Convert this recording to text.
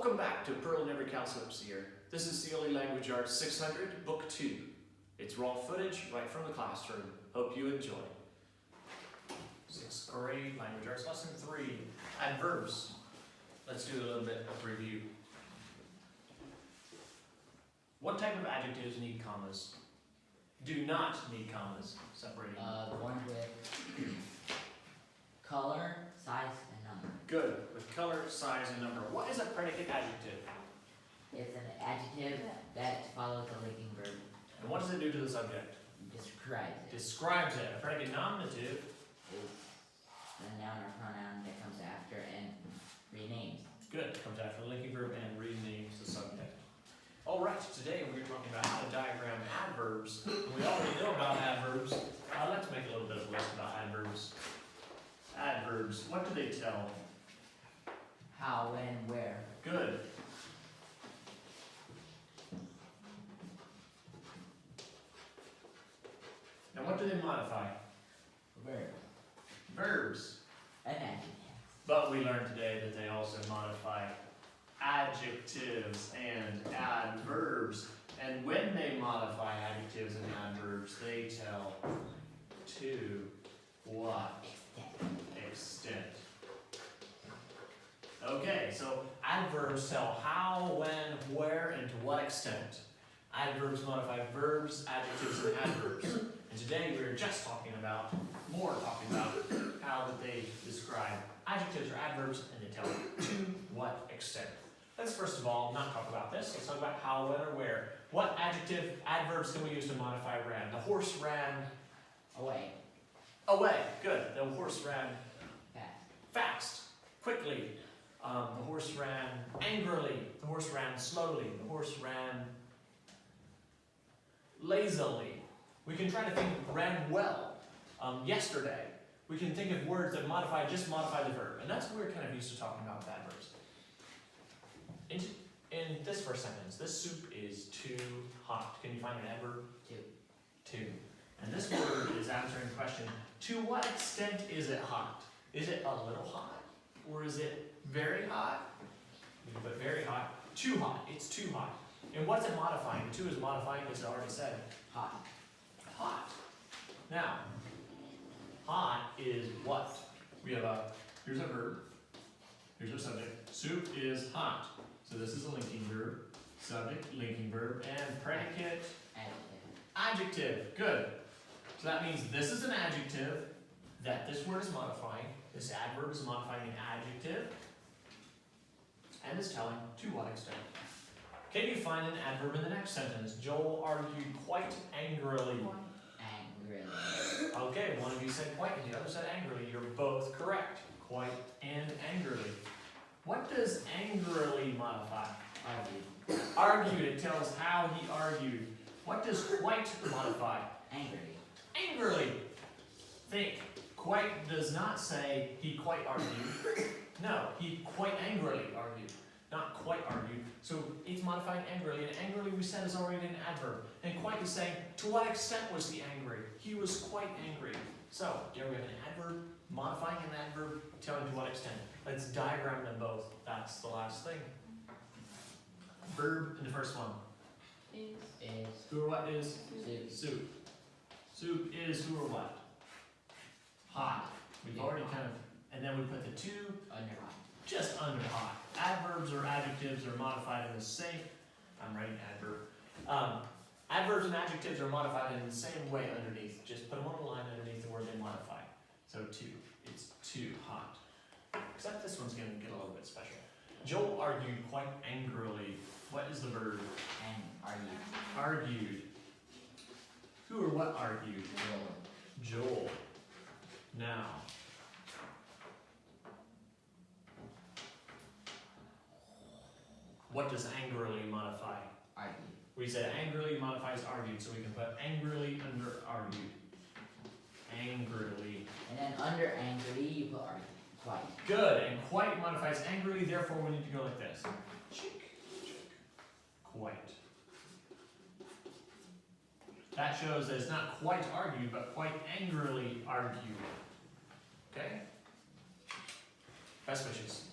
Welcome back to Pearl in Every Cowslip's Ear. This is CLE Language Arts 600, Book 2. It's raw footage right from the classroom. Hope you enjoy. 6th grade Language Arts Lesson 3, Adverbs. Let's do a little bit of review. What type of adjectives need commas? Do not need commas. Separating. The ones with color, size, and number. Good. With color, size, and number. What is a predicate adjective? It's an adjective that follows a linking verb. And what does it do to the subject? Describes it. Describes it. A predicate nominative Is the noun or pronoun that comes after and renames. Good. Comes after the linking verb and renames the subject. All right. Today we're talking about how to diagram adverbs. We already know about adverbs. Let's make a little bit of a list about adverbs. Adverbs. What do they tell? How, when, where. Good. Now what do they modify? Verb. Verbs. An adjective. But we learned today that they also modify adjectives and adverbs. And when they modify adjectives and adverbs, they tell to what extent. Okay, so adverbs tell how, when, where, and to what extent. Adverbs modify verbs, adjectives, and adverbs. And today we're just talking about how that they describe adjectives or adverbs, and they tell to what extent. Let's first of all not talk about this. Let's talk about how, when, or where. What adverbs can we use to modify ran? The horse ran Away. away. Good. The horse ran Fast. fast, quickly. The horse ran angrily. The horse ran slowly. The horse ran lazily. We can try to think of ran well. Yesterday. We can think of words that just modify the verb. And that's what we're kind of used to talking about with adverbs. In this first sentence, this soup is too hot. Can you find an adverb? Too. And this word is answering the question, to what extent is it hot? Is it a little hot? Or is it very hot? You can put very hot. Too hot. It's too hot. And what's it modifying? The to is modifying, as I already said. Hot. Hot. Now, hot is what? We have here's a verb. Here's our subject. Soup is hot. So this is a linking verb. Subject, linking verb, and predicate. Adjective. Good. So that means this is an adjective that this word is modifying. This adverb is modifying an adjective and is telling to what extent. Can you find an adverb in the next sentence? Joel argued quite angrily. Angrily. Okay, one of you said quite and the other said angrily. You're both correct. Quite and angrily. What does angrily modify? Argued. Argued. It tells how he argued. What does quite modify? Angrily. Angrily. Think. Quite does not say he quite argued. No, he quite angrily argued. Not quite argued. So it's modifying angrily, and angrily we said is already an adverb. And quite is saying, to what extent was he angry? He was quite angry. So here we have an adverb modifying an adverb, telling to what extent. Let's diagram them both. That's the last thing. Verb in the first one. Is. Who or what is? Soup. Soup. Soup is who or what? Hot. We've already kind of, and then we put the to Under hot. just under hot. Adverbs or adjectives are modified in the same, I'm writing adverb. Adverbs and adjectives are modified in the same way underneath. Just put them on a line underneath the word they modify. So to, it's too hot. Except this one's going to get a little bit special. Joel argued quite angrily. What is the verb? And argued. Argued. Who or what argued? Joel. Now, what does angrily modify? Argued. We said angrily modifies argued, so we can put angrily under argued. Angrily. And then under angrily you put argued. Quite. Good, and quite modifies angrily, therefore we need to go like this. Quite. That shows that it's not quite argued, but quite angrily argued. Okay? Best wishes.